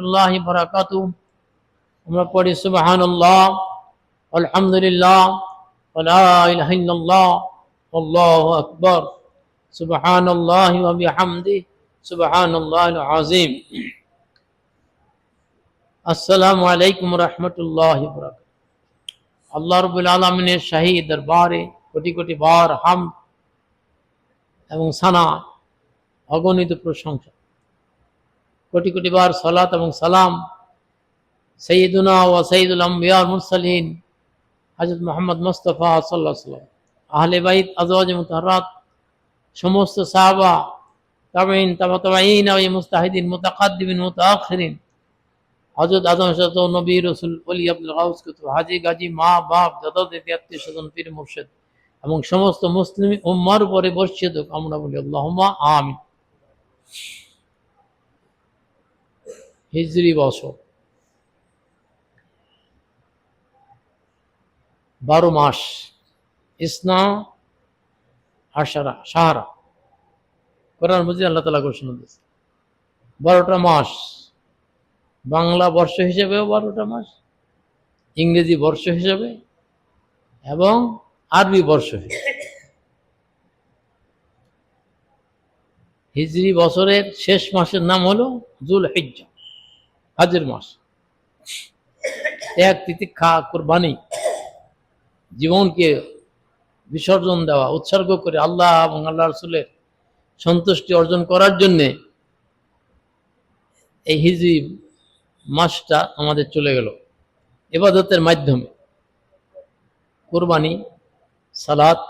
الله وبركاته আমরা পড়ি সুবহানাল্লাহ আলহামদুলিল্লাহ ওয়া লা ইলাহা ইল্লাল্লাহ আল্লাহু আকবার সুবহানাল্লাহি ওয়া বিহামদিহি সুবহানাল্লাহিল আযীম। আসসালামু আলাইকুম ওয়া রাহমাতুল্লাহি ওয়া বারাকাতুহু। আল্লাহ রাব্বুল আলামিনের শাহী দরবারে কোটি কোটি বার হামদ এবং সানা, অগণিত প্রশংসা, কোটি কোটি বার সালাত এবং সালাম সৈয়দুনা ওয়া সৈয়দুল আম্বিয়া ওয়াল মুরসালিন হযরত মুহাম্মদ মুস্তাফা সাল্লাল্লাহু আলাইহি ওয়াসাল্লাম, আহলে বাইত, আজওয়াজ মুতাহহারাত, সমস্ত সাহাবা, তাবেঈন, তাবেঈন ওয়া মুস্তাহিদিন, মুতাকাদ্দিমিন, মুতাআখিরিন, হযরত আদম শত নবী রাসূল, ওলি, আব্দুল গাউস, কুতুব, হাজী, গাজী, মা বাপ, যত আত্মীয় স্বজন, পীর মুর্শিদ এবং সমস্ত মুসলিম উম্মার উপরে বর্ষিত হোক, আমরা বলি আল্লাহুম্মা আমিন। হিজরি বছর 12 মাস, ইসনা আশারা, সাহারা, কোরআন মজিদ আল্লাহ তাআলা ঘোষণা দিয়েছে 12টা মাস। বাংলা বর্ষ হিসেবেও 12টা মাস, ইংরেজি বর্ষ হিসেবে এবং আরবি বর্ষ হিসেবে। হিজরি বছরের শেষ মাসের নাম হলো যুলহিজ্জা, হজের মাস। ত্যাগ, তিতিক্ষা, কুরবানি, জীবনকে বিসর্জন দেওয়া, উৎসর্গ করে আল্লাহ এবং আল্লাহ রাসূলের সন্তুষ্টি অর্জন করার জন্যে এই হিজরি মাসটা আমাদের চলে গেল ইবাদতের মাধ্যমে। কুরবানি, সালাত,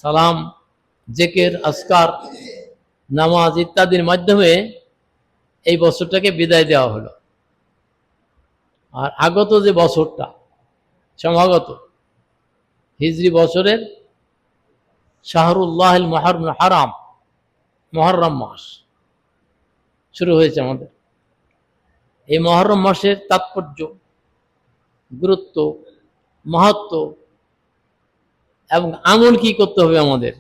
সালাম, জিকির, আজকার, নামাজ ইত্যাদির মাধ্যমে এই বছরটাকে বিদায় দেওয়া হলো। আর আগত যে বছরটা সমাগত হিজরি বছরের শাহরুল্লাহিল হারাম, মুহররম মাস শুরু হয়েছে আমাদের। এই মুহররম মাসের তাৎপর্য, গুরুত্ব, মাহাত্ম্য এবং আমল কি করতে হবে আমাদের,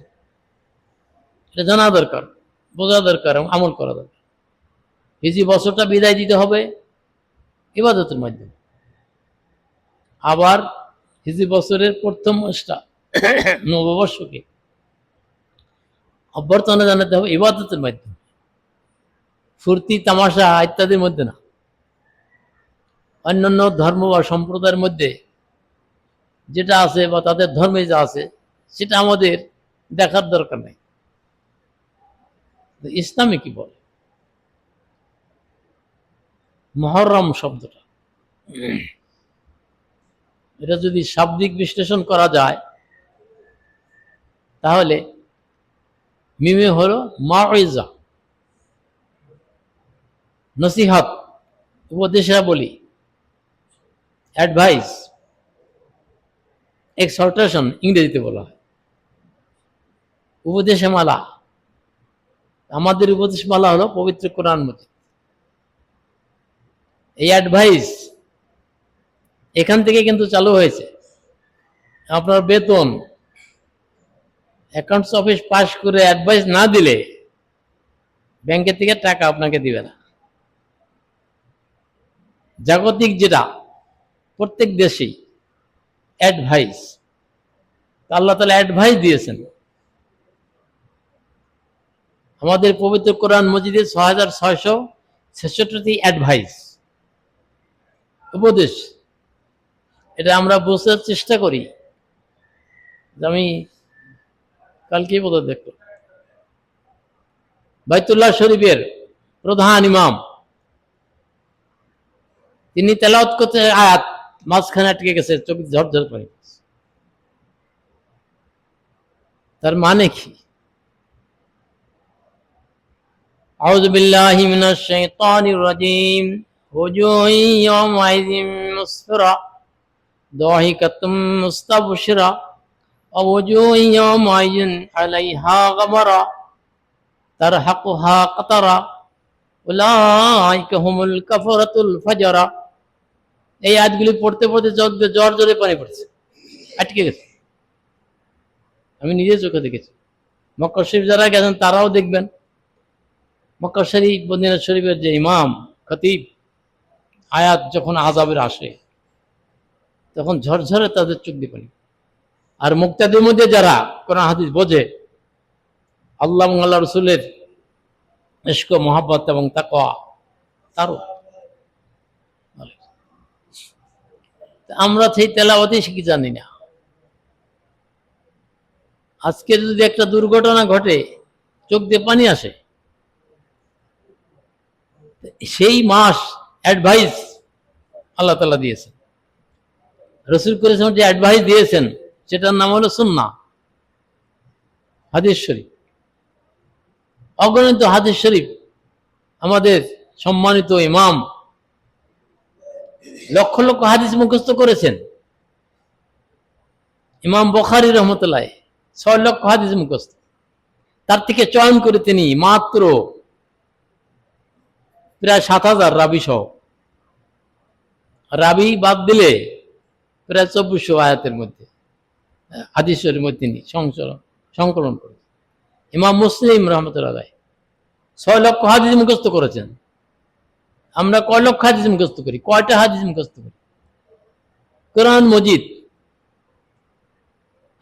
এটা জানা দরকার, বোঝা দরকার এবং আমল করা দরকার। হিজরি বছরটা বিদায় দিতে হবে ইবাদতের মাধ্যমে। আবার হিজরি বছরের প্রথম মাসটা নববর্ষকে অভ্যর্থনা জানাতে হবে ইবাদতের মাধ্যমে, ফুর্তি তামাশা ইত্যাদির মধ্যে না। অন্যান্য ধর্ম বা সম্প্রদায়ের মধ্যে যেটা আছে বা তাদের ধর্মে যা আছে সেটা আমাদের দেখার দরকার নেই। ইসলামে কি বলে? মুহররম শব্দটা, এটা যদি শাব্দিক বিশ্লেষণ করা যায় তাহলে মিমে হলো মাউইজা, নসিহত, উপদেশাবলী, অ্যাডভাইস, এক্সহর্টেশন ইংরেজিতে বলা হয়। উপদেশমালা, আমাদের উপদেশমালা হলো পবিত্র কোরআন মজিদ। এই অ্যাডভাইস এখান থেকে কিন্তু চালু হয়েছে। আপনার বেতন অ্যাকাউন্টস অফিস পাস করে অ্যাডভাইস না দিলে ব্যাংকের থেকে টাকা আপনাকে দিবে না। জাগতিক যেটা প্রত্যেক দেশেই অ্যাডভাইস, আল্লাহ তাআলা অ্যাডভাইস দিয়েছেন। আমাদের পবিত্র কোরআন মজিদে 6666টি অ্যাডভাইস, উপদেশ। এটা আমরা বোঝার চেষ্টা করি। আমি কালকেই বোধহয় দেখলাম বাইতুল্লাহ শরীফের প্রধান ইমাম তিনি তেলাওয়াত করতে আয়াত মাঝখানে আটকে গেছে, চোখ ঝরঝর করে। তার মানে কি? আউযু বিল্লাহি মিনাশ শাইতানির রাজীম। ওয়াজুহু ইয়াওমাইযিন মুসফিরা দাহিকাতুম মুস্তাবশিরা ওয়া ওয়াজুহু ইয়াওমাইযিন আলাইহা গাবারা তারহাকুহা কাতারা উলাইকা হুমুল কাফারাতুল ফাজারা। এই আয়াতগুলি পড়তে পড়তে জ্বর জ্বরে পানি পড়ছে, আটকে গেছে। আমি নিজে চোখে দেখেছি। মক্কা শরীফ যারা গেছেন তারাও দেখবেন। মক্কা শরীফ, মদিনা শরীফের যে ইমাম, খতিব, আয়াত যখন আযাবের আসে তখন ঝরঝরে তাদের চোখ দিয়ে পানি। আর মুক্তাদের মধ্যে যারা কোরআন হাদিস বোঝে, আল্লাহ এবং আল্লাহ রসুলের ইশক মহাব্বত এবং তাকওয়া তারও, আমরা সেই তেলাওয়াতই শিখি জানি না। আজকে যদি একটা দুর্ঘটনা ঘটে চোখ দিয়ে পানি আসে, সেই মাস অ্যাডভাইস আল্লাহ তাআলা দিয়েছেন, রাসূল করেছেন, যে অ্যাডভাইস দিয়েছেন সেটার নাম হলো সুন্নাহ, হাদিস শরীফ। অগণিত হাদিস শরীফ আমাদের সম্মানিত ইমাম লক্ষ লক্ষ হাদিস মুখস্থ করেছেন। ইমাম বুখারী রহমতুল্লাহ 6 লক্ষ হাদিস মুখস্থ, তার থেকে চয়ন করে তিনি মাত্র প্রায় 7,000 রাবি সহ, রাবি বাদ দিলে প্রায় 2400 আয়াতের মধ্যে হাদিস শরীফের মধ্যে তিনি সংকলন করেছেন। ইমাম মুসলিম রহমতুল্লাহ 6 লক্ষ হাদিস মুখস্থ করেছেন। আমরা কয় লক্ষ হাদিস মুখস্থ করি? কয়টা হাদিস মুখস্থ করি? কোরআন মজিদ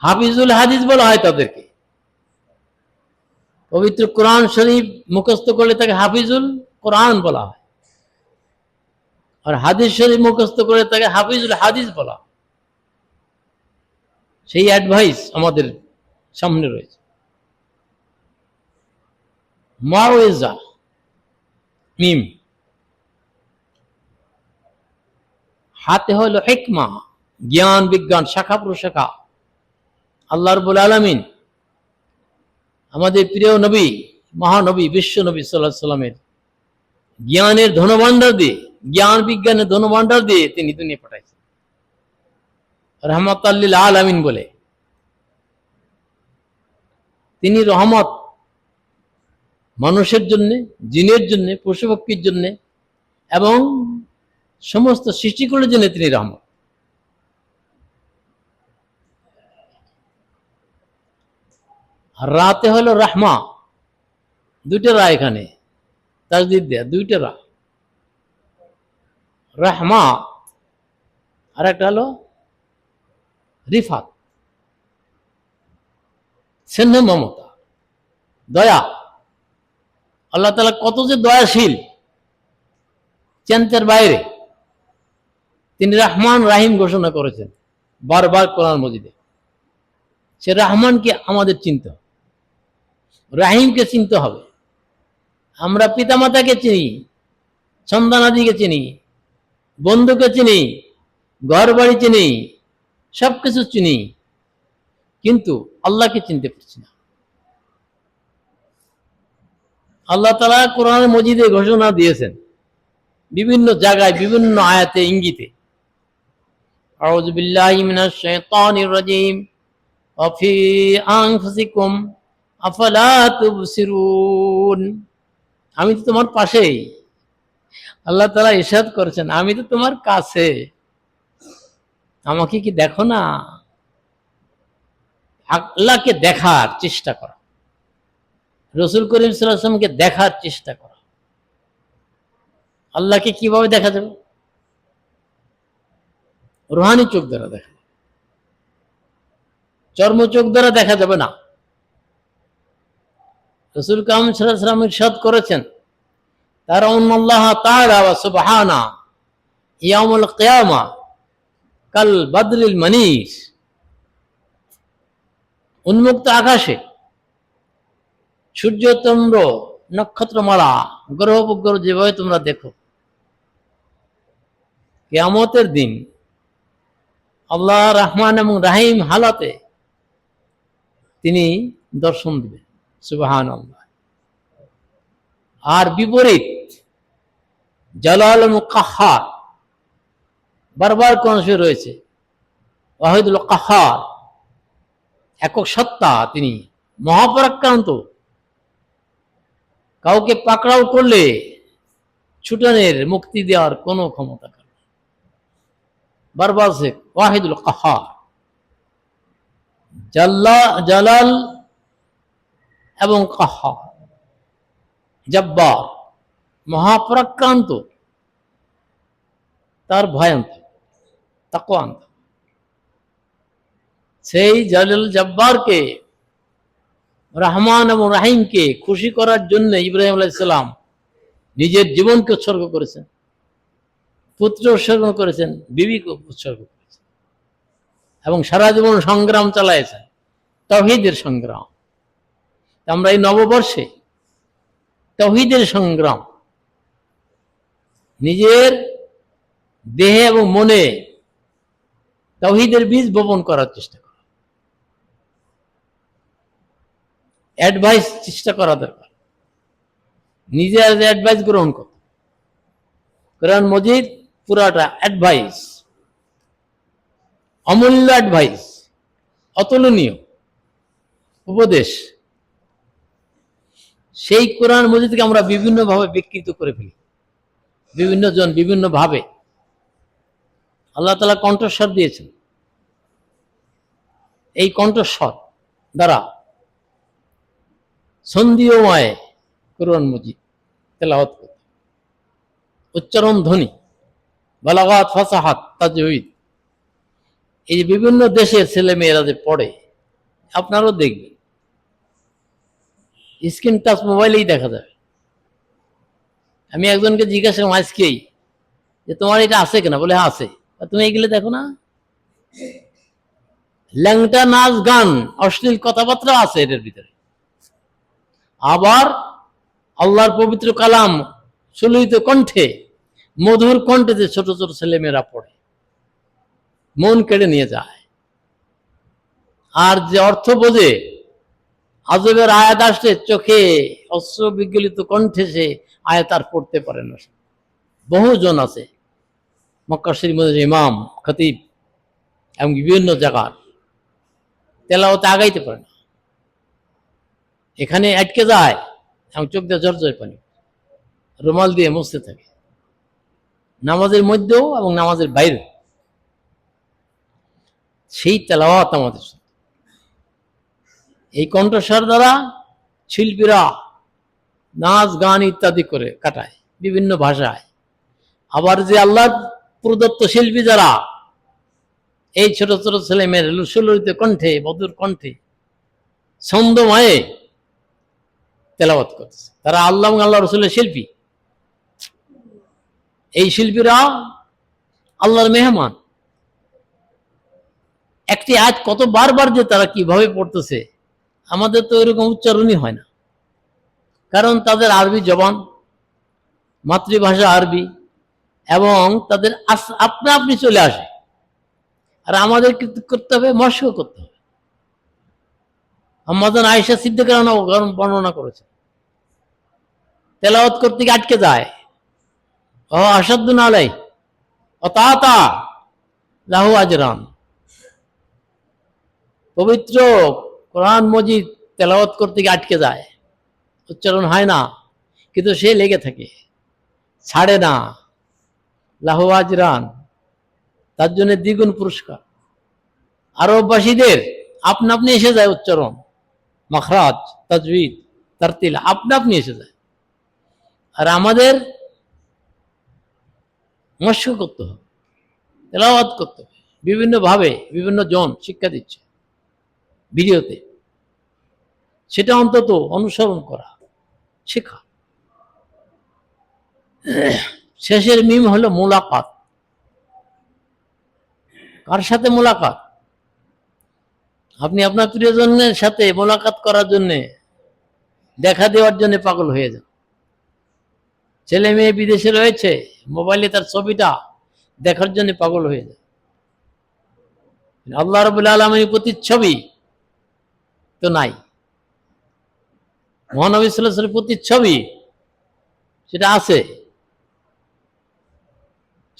হাফিজুল হাদিস বলা হয় তাদেরকে। পবিত্র কোরআন শরীফ মুখস্থ করলে তাকে হাফিজুল কোরআন বলা হয়, আর হাদিস শরীফ মুখস্থ করলে তাকে হাফিজুল হাদিস বলা হয়। সেই অ্যাডভাইস আমাদের সামনে রয়েছে। মাওয়েজা, মিম, হাতে হলো হিকমা, জ্ঞান বিজ্ঞান শাখা প্রশাখা। আল্লাহ রাব্বুল আলামিন আমাদের প্রিয় নবী, মহানবী, বিশ্ব নবী সাল্লাল্লাহু আলাইহি সাল্লামের জ্ঞানের ধনভাণ্ডার দিয়ে, জ্ঞান বিজ্ঞানের ধনভাণ্ডার দিয়ে তিনি দুনিয়া পাঠাইছেন রাহমাতাল লিল আলামিন বলে। তিনি রহমত মানুষের জন্য, জিনের জন্য, পশু পক্ষীর জন্য এবং সমস্ত সৃষ্টিকুলের জন্য তিনি রহমত। আর রাতে হলো রাহমা, দুইটা রা এখানে তাজদীদ দেয়া, দুইটা রা, রাহমা আর একটা হলো রিফাত, স্নেহ মমতা, দয়া। আল্লাহ তাআলা কত যে দয়াশীল চিন্তার বাইরে। তিনি রহমান রাহিম ঘোষণা করেছেন বারবার কোরআন মজিদে। সে রহমানকে আমাদের চিনতে হবে, রাহিমকে চিনতে হবে। আমরা পিতামাতাকে চিনি, সন্তানাদিকে চিনি, বন্ধুকে চিনি, ঘর বাড়ি চিনি, সবকিছু চিনি, কিন্তু আল্লাহকে চিনতে পারছি না। আল্লাহ তাআলা কোরআন মজিদে ঘোষণা দিয়েছেন বিভিন্ন জায়গায়, বিভিন্ন আয়াতে, ইঙ্গিতে। আউযু বিল্লাহি মিনাশ শাইতানির রাজীম ওয়া ফি আনফুসিকুম আফালা তুবসিরুন। আমি তো তোমার পাশেই। আল্লাহ তাআলা ইরশাদ করেছেন, আমি তো তোমার কাছে, আমাকে কি দেখো না? আল্লাহকে দেখার চেষ্টা করা, রাসূল করিম সাল্লাল্লাহু আলাইহি ওয়াসাল্লামকে দেখার চেষ্টা করা। আল্লাহকে কিভাবে দেখা যাবে? রুহানি চোখ দ্বারা দেখা যাবে, চর্ম চোখ দ্বারা দেখা যাবে না। রাসূল কারীম সাল্লাল্লাহু আলাইহি ওয়াসাল্লাম ইরশাদ করেছেন, তারাউন্নাল্লাহ তাআলা ওয়া সুবহানা ইয়াউমুল কিয়ামা কাল বাদরিল মানিস। উন্মুক্ত আকাশে সূর্য, চন্দ্র, নক্ষত্রমালা, গ্রহ উপগ্রহ যেভাবে তোমরা দেখো, কিয়ামতের দিন আল্লাহ রহমান এবং রাহিম হালাতে তিনি দর্শন দিবেন। সুবহানাল্লাহ। আর বিপরীত জালাল এবং কাহ্হার, বারবার কোন রয়েছে, ওয়াহিদুল কাহ্হার, একক সত্তা, তিনি মহাপরাক্রান্ত। কাউকে পাকড়াও করলে ছুটানের, মুক্তি দেওয়ার কোনো ক্ষমতা নেই। বারবার সে ওয়াহিদুল কাহ্হার, জালাল এবং কাহ্হার, জব্বার, মহাপরাক্রান্ত। তার ভয় আনতে হবে, তাকওয়া আনতে হবে। সেই জালিল জব্বারকে, রহমান এবং রাহিমকে খুশি করার জন্য ইব্রাহিম আলাইহিস সালাম নিজের জীবনকে উৎসর্গ করেছেন, পুত্র উৎসর্গ করেছেন, বিবিকে উৎসর্গ করেছেন এবং সারা জীবন সংগ্রাম চালাইছেন, তাওহীদের সংগ্রাম। আমরা এই নববর্ষে তাওহীদের সংগ্রাম, নিজের দেহে এবং মনে তাওহীদের বীজ বপন করার চেষ্টা করা, অ্যাডভাইস চেষ্টা করা দরকার, নিজে অ্যাডভাইস গ্রহণ করতে। কোরআন মজিদ পুরাটা অ্যাডভাইস, অমূল্য অ্যাডভাইস, অতুলনীয় উপদেশ। সেই কোরআন মজিদকে আমরা বিভিন্নভাবে বিকৃত করে ফেলি, বিভিন্ন জন বিভিন্ন ভাবে। আল্লাহ তাআলা কণ্ঠস্বর দিয়েছেন, এই কণ্ঠস্বর দ্বারা ছন্দীয়ময় কোরআন মজিদ তেলাওয়াত করতে, উচ্চারণ ধ্বনি, বালাগাত, ফাসাহাত, তাজউইদ। এই যে বিভিন্ন দেশের ছেলে মেয়েরা যে পড়ে, আপনারাও দেখবেন, স্ক্রিন টাচ মোবাইলেই দেখা যায়। আমি একজনকে জিজ্ঞাসা করলাম আজকেই যে তোমার এটা আছে কিনা, বলে হ্যাঁ আছে। তুমি এগুলো দেখো না? ল্যাংটা নাচ গান, অশ্লীল কথাবার্তা আছে এটার ভিতরে। আবার আল্লাহর পবিত্র কালাম সুললিত কণ্ঠে, মধুর কণ্ঠে যে ছোট ছোট ছেলেমেয়েরা পড়ে, মন কেড়ে নিয়ে যায়। আর যে অর্থ বোঝে, আজবের আয়াত আসলে চোখে অশ্রু বিগলিত কণ্ঠে সে আয়াত আর পড়তে পারে না। বহুজন আছে মক্কা শরীফের ইমাম, খতিব এবং বিভিন্ন জায়গার তেলাওয়াতে আগাইতে পারে না, এখানে আটকে যায় এবং চোখ দিয়ে ঝরঝরে পানি, রুমাল দিয়ে মুছতে থাকে, নামাজের মধ্যেও এবং নামাজের বাইরে। সেই তেলাওয়াত আমাদের, এই কণ্ঠস্বর দ্বারা শিল্পীরা নাচ গান ইত্যাদি করে কাটায় বিভিন্ন ভাষায়। আবার যে আল্লাহর প্রদত্ত শিল্পী যারা, এই ছোট ছোট ছেলে মেয়ের সুললিত কণ্ঠে, মধুর কণ্ঠে, ছন্দময়ে তেলাওয়াত করতেছে, তারা আল্লাহ এবং আল্লাহ রসুলের শিল্পী। এই শিল্পীরা আল্লাহর মেহমান। একটি আয়াত কত বারবার যে তারা কিভাবে পড়তেছে, আমাদের তো এরকম উচ্চারণই হয় না, কারণ তাদের আরবি জবান, মাতৃভাষা আরবি, এবং তাদের আপনা আপনি চলে আসে। আর আমাদের কি করতে হবে? মস্ক করতে হবে। আম্মাজান আয়েশা সিদ্দিকা বর্ণনা করেছে, তেলাওয়াত করতে গিয়ে আটকে যায়। ও আসাদুন আলাই ও তাতা লাহু আজরান। পবিত্র কোরআন মজিদ তেলাওয়াত করতে গিয়ে আটকে যায়, উচ্চারণ হয় না, কিন্তু সে লেগে থাকে, ছাড়ে না। লাহু আজরান, তার জন্য দ্বিগুণ পুরস্কার। আরববাসীদের আপনা আপনি এসে যায় উচ্চারণ, মাখরাজ, তাজউইদ, তারতিল আপনা আপনি এসে যায়। আর আমাদের মস্ক করতে হবে, তেলাওয়াত করতে হবে বিভিন্ন ভাবে, বিভিন্ন জন শিক্ষা দিচ্ছে ভিডিওতে, সেটা অন্তত অনুসরণ করা, শেখা। শেষের মিম হলো মোলাকাত। কার সাথে মোলাকাত? আপনি আপনার প্রিয়জনের সাথে মোলাকাত করার জন্য, দেখা দেওয়ার জন্য পাগল হয়ে যান। ছেলে মেয়ে বিদেশে রয়েছে, মোবাইলে তার ছবিটা দেখার জন্য পাগল হয়ে যায়। আল্লাহ রাব্বুল আলামিনের প্রতিচ্ছবি তো নাই, মহানবী সাল্লাল্লাহু আলাইহি ওয়াসাল্লামের প্রতিচ্ছবি সেটা আছে।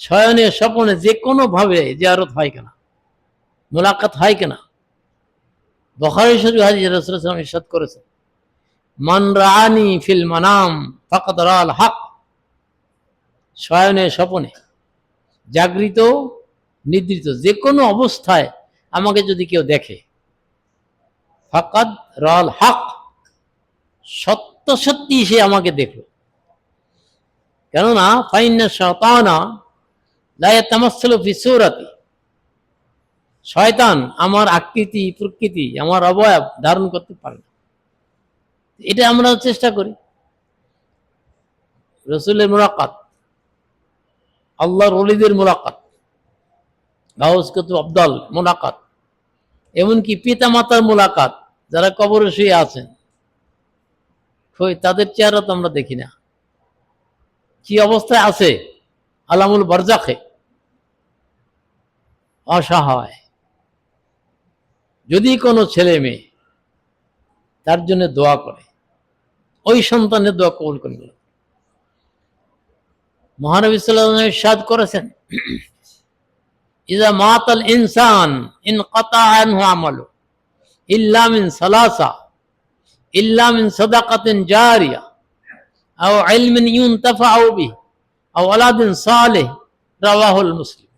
শয়নে স্বপনে যে কোনো ভাবে জিয়ারত হয় কিনা, মোলাকাত হয় কিনা? বুখারী শরীফ হাদিস রাসূলুল্লাহ সাল্লাল্লাহু আলাইহি ওয়াসাল্লাম ইরশাদ করেছেন, মান রাআনি ফিল মানাম ফাকাদ রাআল হক। শয়নে স্বপনে, জাগৃত নিদ্রিত, যে কোনো অবস্থায় আমাকে যদি কেউ দেখে, ফাকাদ রাআল হক, সত্য সত্যি সে আমাকে দেখলো। কেননা ফাইন্না শায়তানা লা ইয়াতামাসসালু ফি সূরাতি, শয়তান আমার আকৃতি প্রকৃতি আমার অবয়ব ধারণ করতে পারে না। এটা আমরা চেষ্টা করি। রাসূলের মুলাকাত, আল্লাহর ওলিদের মুলাকাত, গাউস কুতুব আবদাল মুলাকাত, এমনকি পিতা মাতার মুলাকাত, যারা কবরে শুয়ে আছেন তাদের চেহারা তো আমরা দেখি না, কি অবস্থায় আছে আলামুল বারজাখে, অসহায়। যদি কোনো ছেলে মেয়ে তার জন্য দোয়া করে, ওই সন্তানের দোয়া কবুল করে। মহানবী সাল্লাল্লাহু আলাইহি ওয়াসাল্লাম ইরশাদ করেছেন, ইযা মাতাল ইনসান ইনকাতা আনহু আমালু ইল্লা মিন সালাসা, ইল্লা মিন সাদাকাতিন জারিয়া আও ইলমিন ইউনতাফাউ বিহি আও ওয়ালাদিন সালিহ, রাওয়াহুল মুসলিম।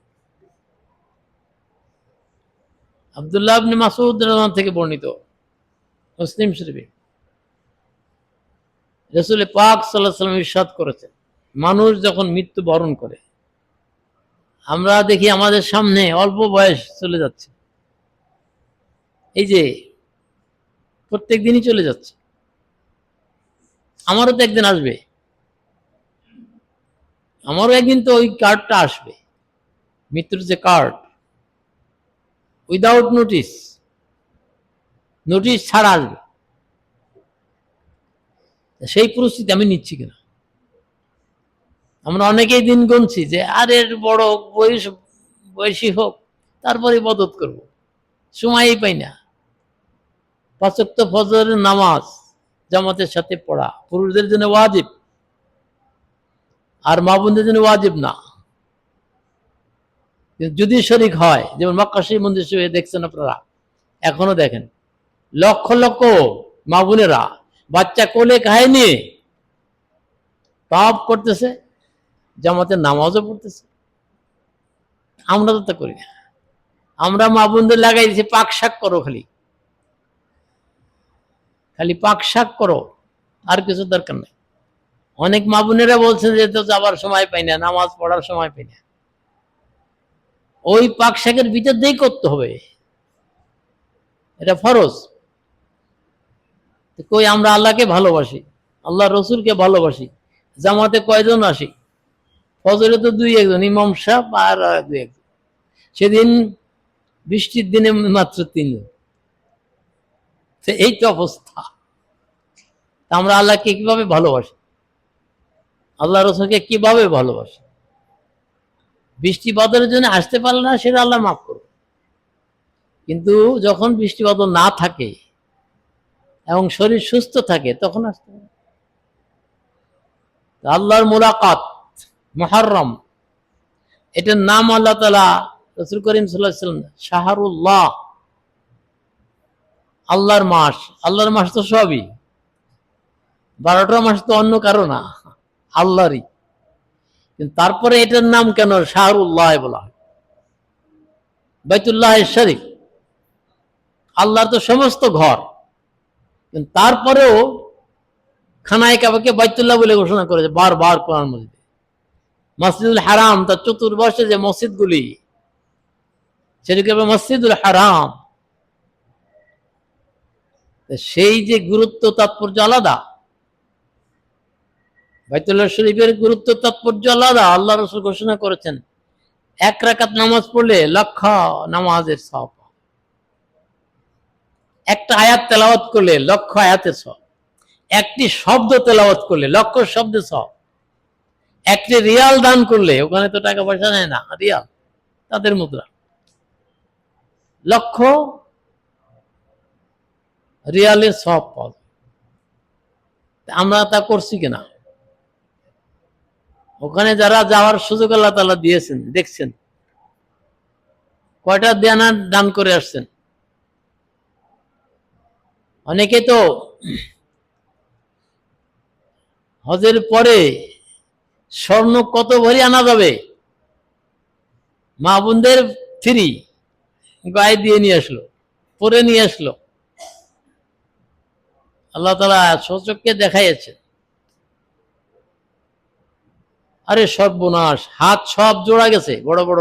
আব্দুল্লাহ ইবনে মাসউদ রাদিয়াল্লাহু থেকে বর্ণিত, মুসলিম শরীফে। রাসূল পাক সাল্লাল্লাহু আলাইহি ওয়াসাল্লাম ইরশাদ করেছেন, মানুষ যখন মৃত্যু বরণ করে, আমরা দেখি আমাদের সামনে অল্প বয়স চলে যাচ্ছে, এই যে প্রত্যেক দিনই চলে যাচ্ছে। আমারও তো একদিন আসবে, আমারও একদিন তো ওই কার্ডটা আসবে, মৃত্যুর যে কার্ড, উইদাউট নোটিস, নোটিস ছাড়া আসবে। সেই পরিস্থিতি আমি নিচ্ছি কিনা? আমরা অনেকেই দিন গুনছি যে আরে বড় বয়সী হোক, তারপরে ইবাদত করব, সময়ই পাই না। 5 ওয়াক্ত ফজরের নামাজ জামাতের সাথে পড়া পুরুষদের জন্য ওয়াজিব, আর মা বোনদের জন্য ওয়াজিব না। যদি শরীক হয়, যেমন মক্কা শরীফ মন্দির শরীফে দেখছেন আপনারা, এখনো দেখেন লক্ষ লক্ষ মা বোনেরা বাচ্চা কোলে খায় নিয়ে পাপ করতেছে, জামাতের নামাজও পড়তেছে। আমরা তো তা করি না। আমরা মা বোনদের লাগাই দিচ্ছি পাক শাক করো, খালি খালি পাক শাক করো, আর কিছু দরকার নেই। অনেক মা বোনেরা বলছেন যে তো যাবার সময় পাই না, নামাজ পড়ার সময় পাই না। ওই পাক শাকের ভিতর দিয়েই করতে হবে, এটা ফরজ। কই আমরা আল্লাহকে ভালোবাসি, আল্লাহ রসুলকে ভালোবাসি, জামাতে কয়জন আসি? ফজরে তো 2-1 ইমাম সাহেব আর 2-1। সেদিন বৃষ্টির দিনে মাত্র 3 জন। এই তো অবস্থা। আমরা আল্লাহকে কিভাবে ভালোবাসি, আল্লাহ রসুলকে কিভাবে ভালোবাসি? বৃষ্টি বাদলের জন্য আসতে পারলে না, সেটা আল্লাহ মাফ করবে। কিন্তু যখন বৃষ্টি বাদল না থাকে এবং শরীর সুস্থ থাকে, তখন আসতে হবে। আল্লাহর মুলাকাত মুহররম, এটার নাম আল্লাহ তাআলা রাসূল করিম সাল্লাল্লাহু আলাইহি ওয়াসাল্লাম শাহরুল্লাহ, আল্লাহর মাস। আল্লাহর মাস তো সবই, 12টা মাস তো অন্য কারো না, আল্লাহরই। কিন্তু তারপরে এটার নাম কেন শাহরুল্লাহ বলা হয়? বাইতুল্লাহ শরীফ, আল্লাহর তো সমস্ত ঘর, কিন্তু তারপরেও খানায়ে কাবাকে বাইতুল্লাহ বলে ঘোষণা করেছে বারবার কোরআন মাজিদে। মসজিদুল হারাম, তার চতুর্পাশে যে মসজিদগুলি, সেটাকে মসজিদুল হারাম। সেই যে গুরুত্ব তাৎপর্য আলাদা, বাইতুল্লাহ শরীফের গুরুত্ব তাৎপর্য আলাদা। আল্লাহ রাসূল ঘোষণা করেছেন 1 রাকাত নামাজ পড়লে লক্ষ নামাজের সওয়াব, একটা আয়াত তেলাওয়াত করলে লক্ষ আয়াতের সওয়াব, একটি শব্দ তেলাওয়াত করলে লক্ষ শব্দের সওয়াব, একটি রিয়াল দান করলে, ওখানে তো টাকা পয়সা নেয় না, রিয়াল তাদের মুদ্রা, লক্ষ রিয়ালের সওয়াব পাওয়া। আমরা তা করছি কিনা? ওখানে যারা যাওয়ার সুযোগ আল্লাহ তাআলা দিয়েছেন, দেখছেন কয়টা দেনা দান করে আসছেন। অনেকে তো হজের পরে স্বর্ণ কত ভরি আনা যাবে, মা বোনদের ফ্রি গায়ে দিয়ে নিয়ে আসলো, পরে নিয়ে আসলো। আল্লাহ তাআলা সচক্ষে দেখাইছে। আরে সর্বনাশ, হাত সব জোড়া গেছে, বড় বড়